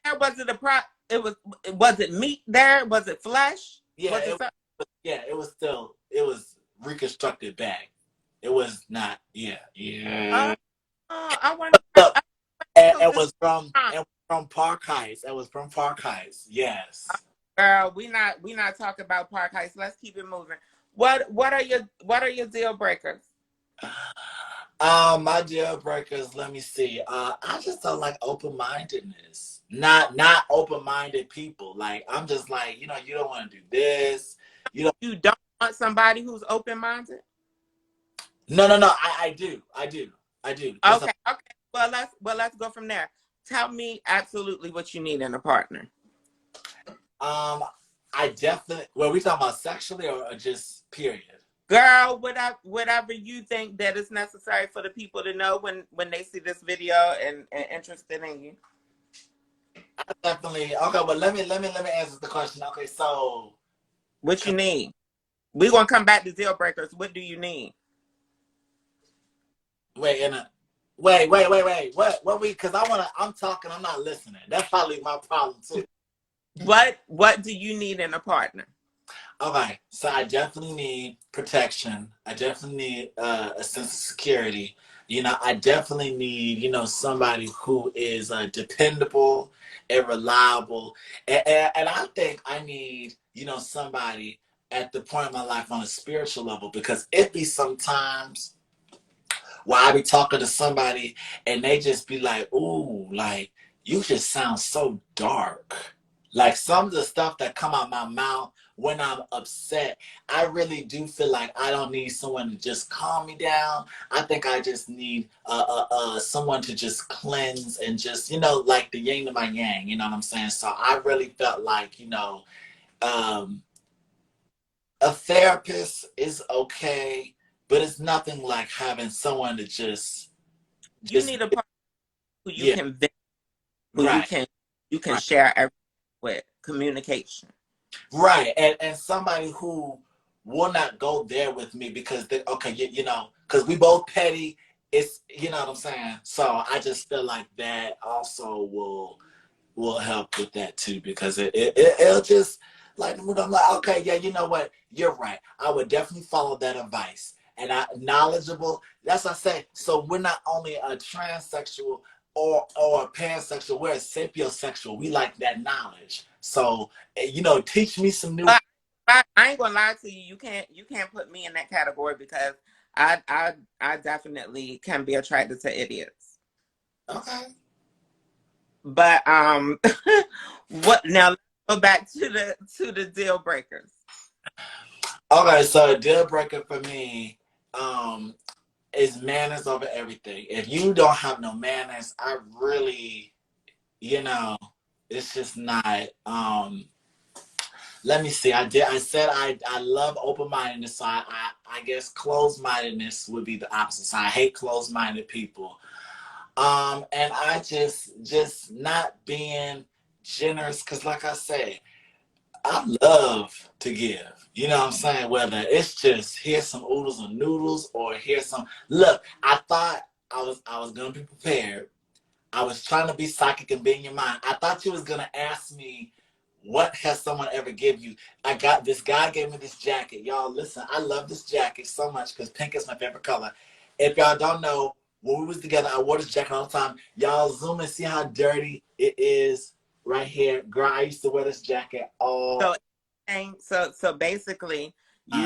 there? Was it a pro? Was it meat there? Was it flesh? yeah, Was it something? it was reconstructed back. It was not, yeah, Oh, yeah. I want Look, to it this. was from Park Heights. It was from Park Heights. Yes. Girl, we not talking about Park Heights. Let's keep it moving. What are your deal breakers? My deal breakers, let me see. I just don't like open mindedness. Not open minded people. Like I'm just like, you don't want to do this. You don't You don't want somebody who's open minded? no. I do. I do. I do. That's a Okay, okay. Well let's go from there. Tell me absolutely what you need in a partner. um I definitely we talking about sexually or just period? Girl, whatever you think that is necessary for the people to know when they see this video and interested in you. I definitely okay, well let me answer the question. Okay, so What you need. We're gonna come back to deal breakers. What do you need? wait and wait. What we because I'm talking, I'm not listening. That's probably my problem too. What do you need in a partner? Okay, so I definitely need protection. I definitely need a sense of security. I definitely need, somebody who is dependable and reliable. And I think I need, somebody at the point of my life on a spiritual level, because it be sometimes where I be talking to somebody and they just be like, ooh, like, you just sound so dark. Like some of the stuff that come out my mouth when I'm upset, I really do feel like I don't need someone to just calm me down. I think I just need someone to just cleanse and just, like the yin to my yang, you know what I'm saying? So I really felt like, um, a therapist is okay, but it's nothing like having someone to You just need a partner who you yeah, can vent, who right, you can right, share everything with. Communication. right, and somebody who will not go there with me because they okay, because we both petty. It's you know what I'm saying. So I just feel like that also will help with that too because it'll just like I'm like okay, yeah, you know what, you're right. I would definitely follow that advice. And I knowledgeable. That's what I say. So we're not only a transsexual or a pansexual, we're a sapiosexual. We like that knowledge. So teach me some new. But I ain't gonna lie to you. You can't put me in that category because I definitely can be attracted to idiots. Okay. But what now? Let's go back to the deal breakers. Okay. So a deal breaker for me, um, is manners over everything. If you don't have no manners, I really, you know, it's just not. Let me see. I said I love open mindedness. So I guess closed mindedness would be the opposite. So I hate closed minded people. And I just not being generous because, like I said, I love to give. You know what I'm saying? Whether it's just here's some oodles and noodles or here's some. Look, I thought I was gonna be prepared. I was trying to be psychic and be in your mind. I thought you was gonna ask me, what has someone ever give you? I got this guy gave me this jacket. Y'all listen, I love this jacket so much because pink is my favorite color. If y'all don't know, when we was together, I wore this jacket all the time. Y'all zoom and see how dirty it is right here. Girl, I used to wear this jacket all So so basically, the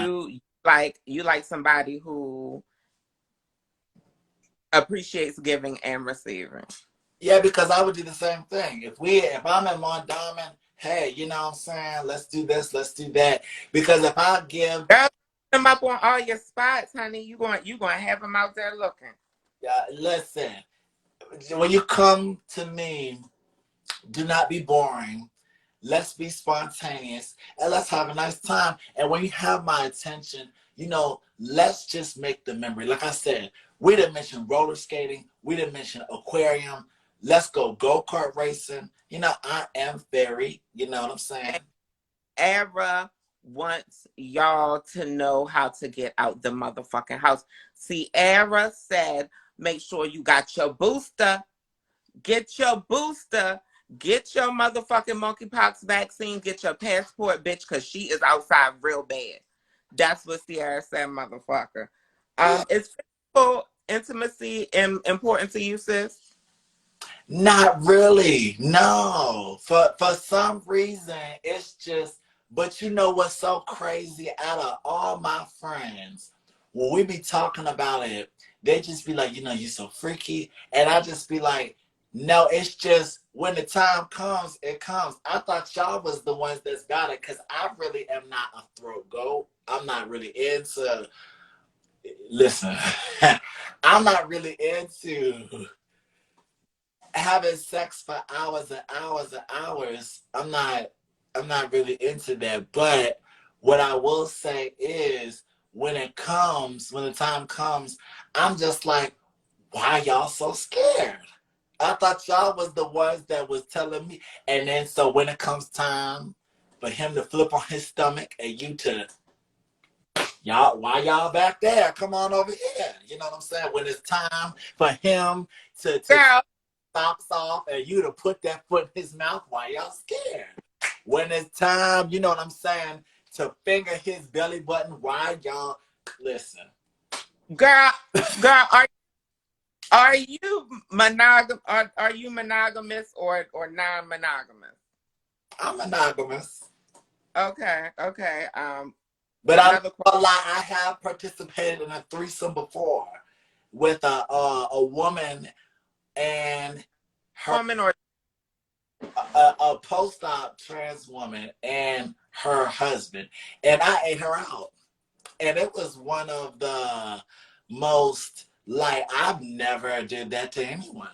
time. you like somebody who appreciates giving and receiving. Yeah, because I would do the same thing. If I'm in Mondawmin, hey, you know what I'm saying? Let's do this, let's do that. Because if I give Girl, them up on all your spots, honey. You going to have them out there looking. listen, when you come to me, do not be boring. Let's be spontaneous and let's have a nice time. And when you have my attention, let's just make the memory. Like I said, we didn't mention roller skating, we didn't mention aquarium. Let's go kart racing. I am very, you know what I'm saying? Era wants y'all to know how to get out the motherfucking house. Sierra said, make sure you got your booster. Get your booster. Get your motherfucking monkeypox vaccine. Get your passport, bitch, because she is outside real bad. That's what Sierra said, motherfucker. Yeah. Is physical intimacy important to you, sis? Not really. No. For some reason, it's just. But you know what's so crazy? Out of all my friends, when we be talking about it, they just be like, you so freaky, and I just be like, no, it's just when the time comes, it comes. I thought y'all was the ones that's got it, cause I really am not a throat goat. I'm not really into. Listen, I'm not really into having sex for hours and hours and hours. I'm not really into that. But what I will say is when the time comes, I'm just like, why y'all so scared? I thought y'all was the ones that was telling me. And then so when it comes time for him to flip on his stomach and you to y'all, why y'all back there? Come on over here. You know what I'm saying? When it's time for him to Girl, socks off and you to put that foot in his mouth, why y'all scared? When it's time, you know what I'm saying, to finger his belly button, why y'all listen? girl, girl, Are you Are you monogamous or non-monogamous? I'm monogamous. Okay, okay. But I'm not Another gonna lie, I have participated in a threesome before with a woman and her woman or a post-op trans woman and her husband, and I ate her out, and it was one of the most like I've never did that to anyone,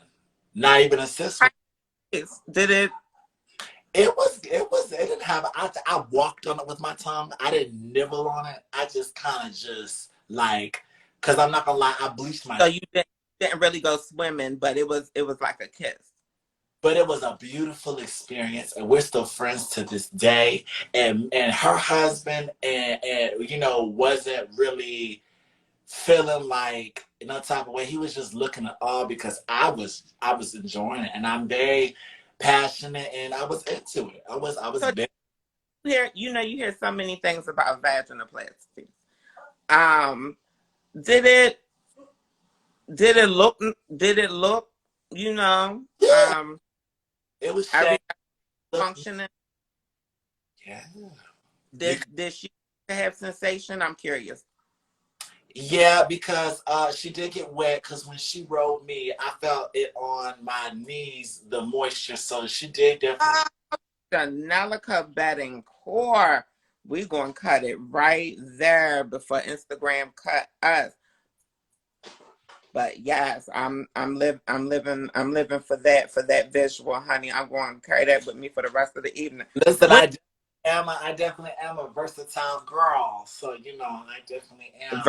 not even a sister. did it? It didn't have I walked on it with my tongue. I didn't nibble on it. I just kind of just like, because I'm not gonna lie, I bleached my So teeth. you didn't really go swimming, but it was like a kiss. But it was a beautiful experience, and we're still friends to this day. And her husband and wasn't really feeling like in that type of way. He was just looking at all because I was enjoying it, and I'm very passionate, and I was into it. I was So very. you hear so many things about vaginoplasty. Um, did it did it look did it look you know Yeah, um it was shaped. every functioning? Yeah. Did she have sensation? I'm curious. Yeah, because she did get wet because when she rode me, I felt it on my knees, the moisture. So she did definitely. Janelica betting core. We gonna cut it right there before Instagram cut us. But yes, I'm living for that visual, honey. I'm going to carry that with me for the rest of the evening. Listen, When I definitely am a versatile girl. So I definitely am.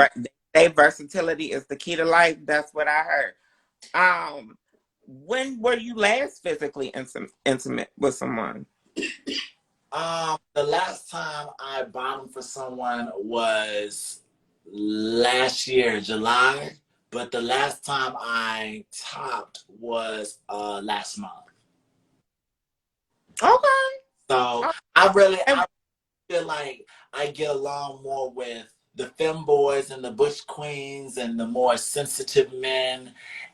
they versatility is the key to life. That's what I heard. When were you last physically intimate with someone? The last time I bottomed for someone was last year, July. But the last time I topped was last month. Okay. So Okay. I feel like I get along more with the femboys and the butch queens and the more sensitive men.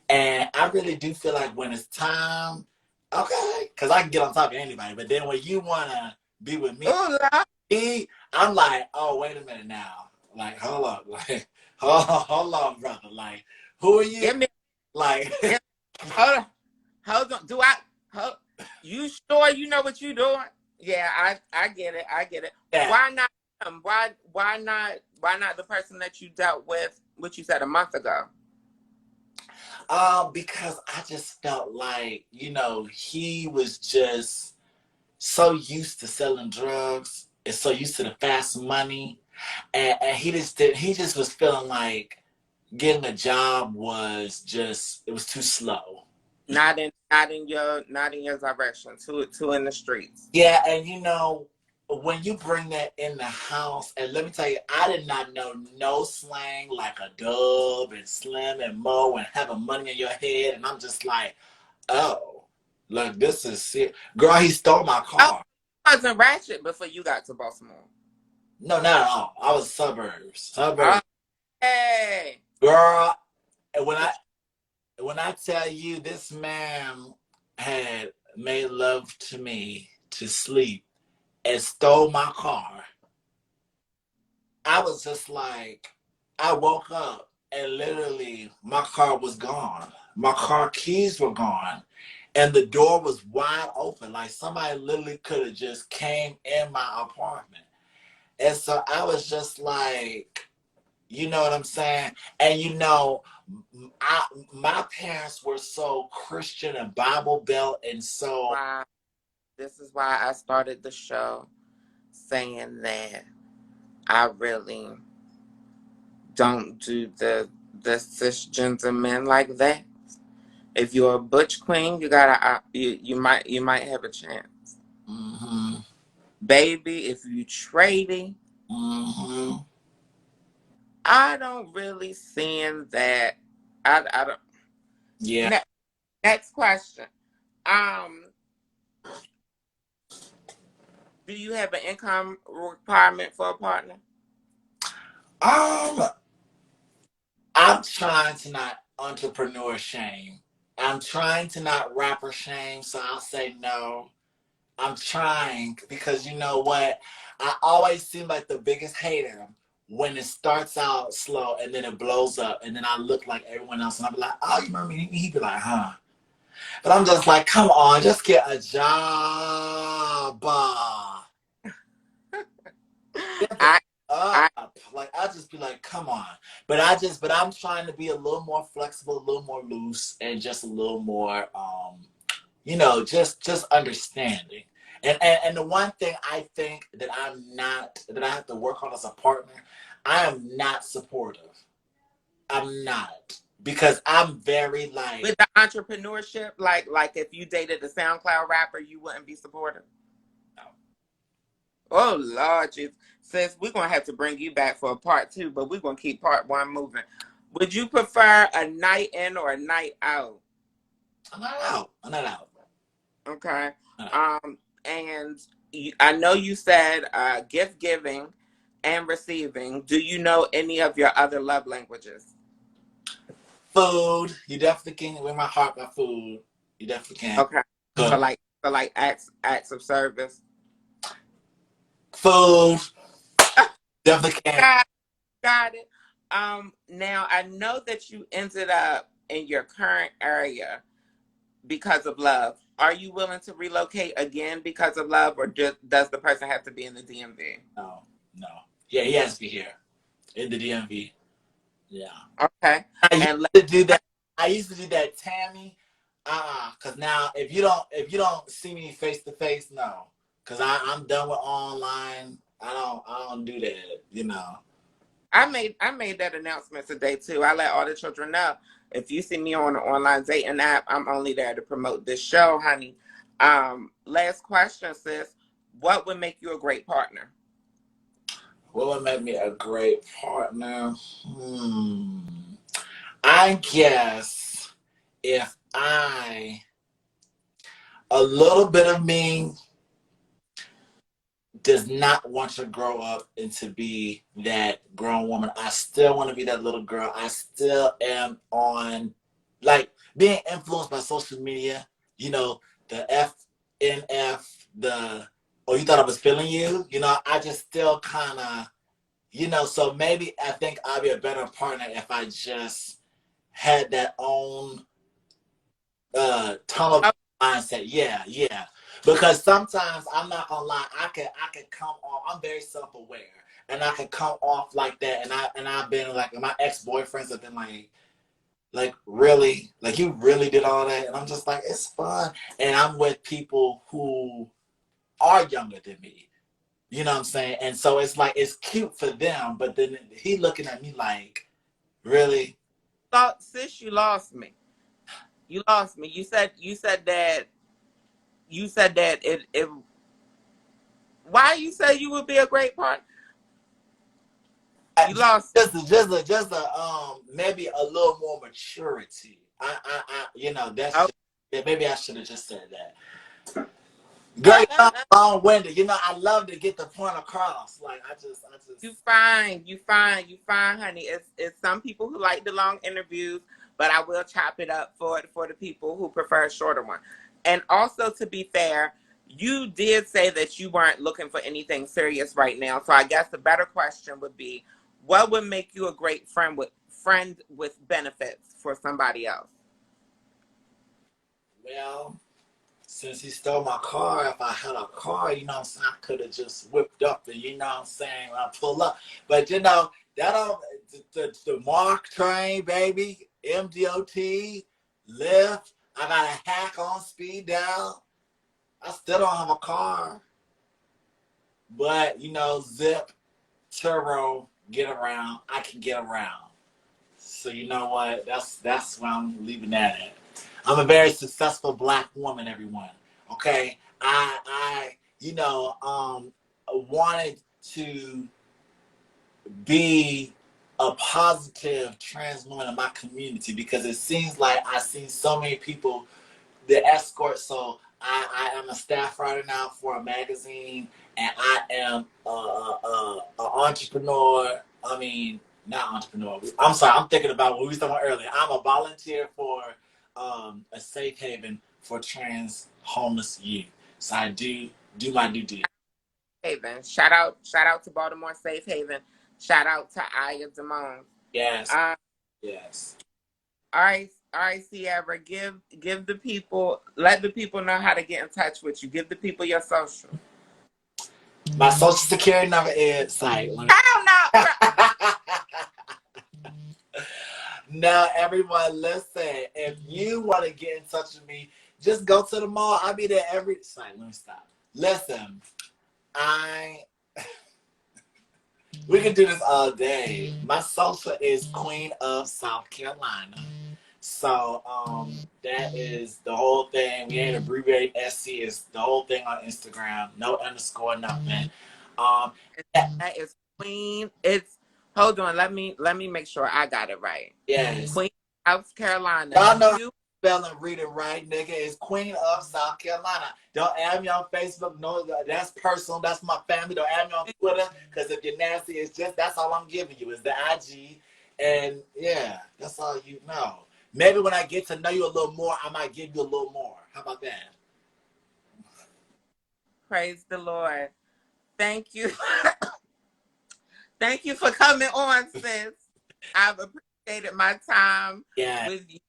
And I really do feel like when it's time, okay, because I can get on top of anybody. But then when you want to be with Oh, Lord. I'm like, oh, wait a minute now. Like, hold up. Like, hold on, brother. Like, who are you? Give me. Like, Give, hold on. Hold on. Do I? Hold, you sure you know what you're doing? Yeah, I get it. I get it. that. Why not him? Why not the person that you dealt with, which you said a month ago? Because I just felt like, he was just so used to selling drugs and so used to the fast money. And he just was feeling like getting a job it was too slow. Not in your direction. Two in the streets. Yeah, and when you bring that in the house, and let me tell you, I did not know no slang like a dub and slim and mo and having money in your head, and I'm just like, oh, look, this is it. Girl, he stole my Oh, car. I wasn't ratchet before you got to Baltimore. No, not at all. I was suburbs. Hey, Girl, and when I but when I tell you this man had made love to me to sleep and stole my car, I was just like, I woke up and literally my car was gone. My car keys were gone. And the door was wide open. Like somebody literally could have just came in my apartment. And so I was just like, you know what I'm saying? And my parents were so Christian and Bible Belt, and so why this is why I started the show saying that I really don't do the cisgender men like that. If you're a butch queen, you might have a chance. hmm Baby, if you trading, hmm I don't really seeing that. I don't. yeah. Next question. Um, do you have an income requirement for a partner? Um, I'm trying to not entrepreneur shame. I'm trying to not rapper shame, so I'll say no. I'm trying because you know what? I always seem like the biggest hater when it starts out slow and then it blows up and then I look like everyone else and I'll be like, oh, you remember me? He'd be like, huh? But I'm just like, come on, just get a job. Give it I, I, up. Like I just be like, come on. But I'm trying to be a little more flexible, a little more loose, and just a little more just understanding. And the one thing I think that I have to work on as a partner, I am not supportive. I'm not. Because I'm very like with the entrepreneurship, like if you dated a SoundCloud rapper, you wouldn't be supportive. no. Oh Lord, Jesus. Sis, we're gonna have to bring you back for a part two, but we're gonna keep part one moving. Would you prefer a night in or a night out? I'm not out. I'm not out. Okay. I'm not out. And I know you said gift giving and receiving. Do you know any of your other love languages? Food. You definitely can win my heart by food. You definitely can. Okay. So Cook. like acts of service. Food. Definitely can. Got it. Now I know that you ended up in your current area because of love. Are you willing to relocate again because of love, or just does the person have to be in the DMV? No. No. Yeah, he has to be here. In the DMV. Yeah. Okay. I used And to do that. I used to do that, Tammy. Cause now if you don't see me face to face, no. Cause I'm done with online. I don't do that. I made that announcement today too. I let all the children know if you see me on an online dating app, I'm only there to promote this show, honey. Last question, sis. What would make you a great partner? What would make me a great partner? I guess if a little bit of me does not want to grow up and to be that grown woman. I still want to be that little girl. I still am on, like, being influenced by social media. You know, the FNF, oh, you thought I was feeling you? I just still kind of, so maybe I think I'd be a better partner if I just had that own tunnel Oh, mindset. Yeah, yeah. Because sometimes I'm not gonna lie, I can come off. I'm very self aware, and I can come off like that. And I've been like, my ex boyfriends have been like really, like you really did all that, and I'm just like, it's fun. And I'm with people who are younger than me. You know what I'm saying? And so it's like it's cute for them, but then he looking at me like, really? sis, you lost me. You lost me. You said that it. Why you say you would be a great partner? You lost. Maybe a little more maturity. That's Oh. just, yeah, maybe I should have just said that. Girl, long winded. I love to get the point across. Like You fine, honey. It's some people who like the long interviews, but I will chop it up for the people who prefer a shorter one. And also, to be fair, you did say that you weren't looking for anything serious right now. So I guess the better question would be, what would make you a great friend with benefits for somebody else? well, since he stole my car, if I had a car, you know what I'm saying, I could have just whipped up and you know what I'm saying, when I pull up. But that don't the Mark train, baby, MDOT, Lyft. I got a hack on speed dial. I still don't have a car. But zip, turbo, get around. I can get around. So you know what? That's where I'm leaving that at. I'm a very successful black woman, everyone. Okay, I wanted to be a positive trans woman in my community because it seems like I've seen so many people the escort. So I am a staff writer now for a magazine, and I am an entrepreneur. I mean, not entrepreneur. I'm sorry, I'm thinking about what we were talking about earlier. I'm a volunteer for a safe haven for trans homeless youth. So I do my due diligence. Haven. Shout out to Baltimore Safe Haven. Shout out to Aya Damone. Yes, Um, yes. all right, Sierra. Give the people, let the people know how to get in touch with you. Give the people your social. My social security number is site. Hell no. Now, everyone, listen. If you want to get in touch with me, just go to the mall. I'll be there every. Sorry, let me stop. Listen, I we can do this all day. My social is Queen of South Carolina. So that is the whole thing. We ain't abbreviated SC is the whole thing on Instagram. No underscore, nothing. Um That is Queen. It's hold on. Let me make sure I got it right. yes. Queen, South Carolina. Y'all know spell and read it right, nigga. It's Queen of South Carolina. Don't add me on Facebook. No, that's personal. That's my family. Don't add me on Twitter. Because if you're nasty, it's just that's all I'm giving you is the IG. And yeah, that's all you know. Maybe when I get to know you a little more, I might give you a little more. How about that? Praise the Lord. Thank you. Thank you for coming on, sis. I've appreciated my time Yeah. with you.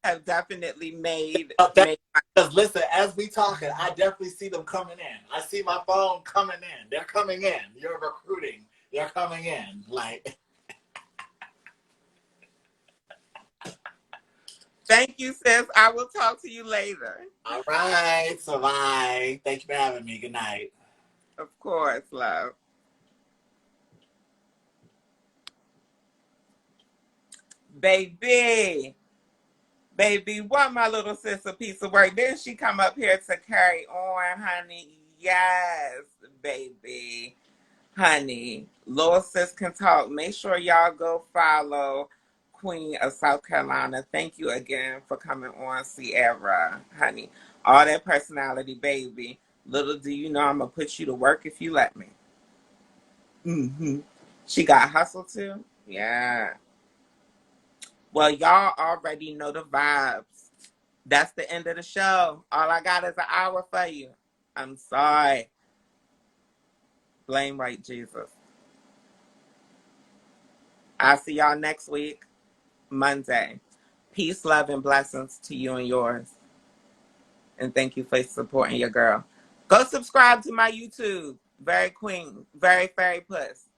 Have definitely made Because listen, as we talking, I definitely see them coming in. I see my phone coming in. They're coming in. You're recruiting. They're coming in. Like. Thank you, sis. I will talk to you later. All right. So bye. Thank you for having me. Good night. Of course, love. Baby. Baby, what my little sis a piece of work. Then she come up here to carry on, honey. Yes, baby. Honey. Little sis can talk. Make sure y'all go follow Queen of South Carolina. Thank you again for coming on, Sierra, honey. All that personality, baby. Little do you know I'm gonna put you to work if you let me. Mm-hmm. She got hustle too? Yeah. Well, y'all already know the vibes. That's the end of the show. All I got is an hour for you. I'm sorry. Blame white Jesus. I'll see y'all next week, Monday. Peace, love, and blessings to you and yours. And thank you for supporting your girl. Go subscribe to my YouTube. Very Queen. Very Fairy Puss.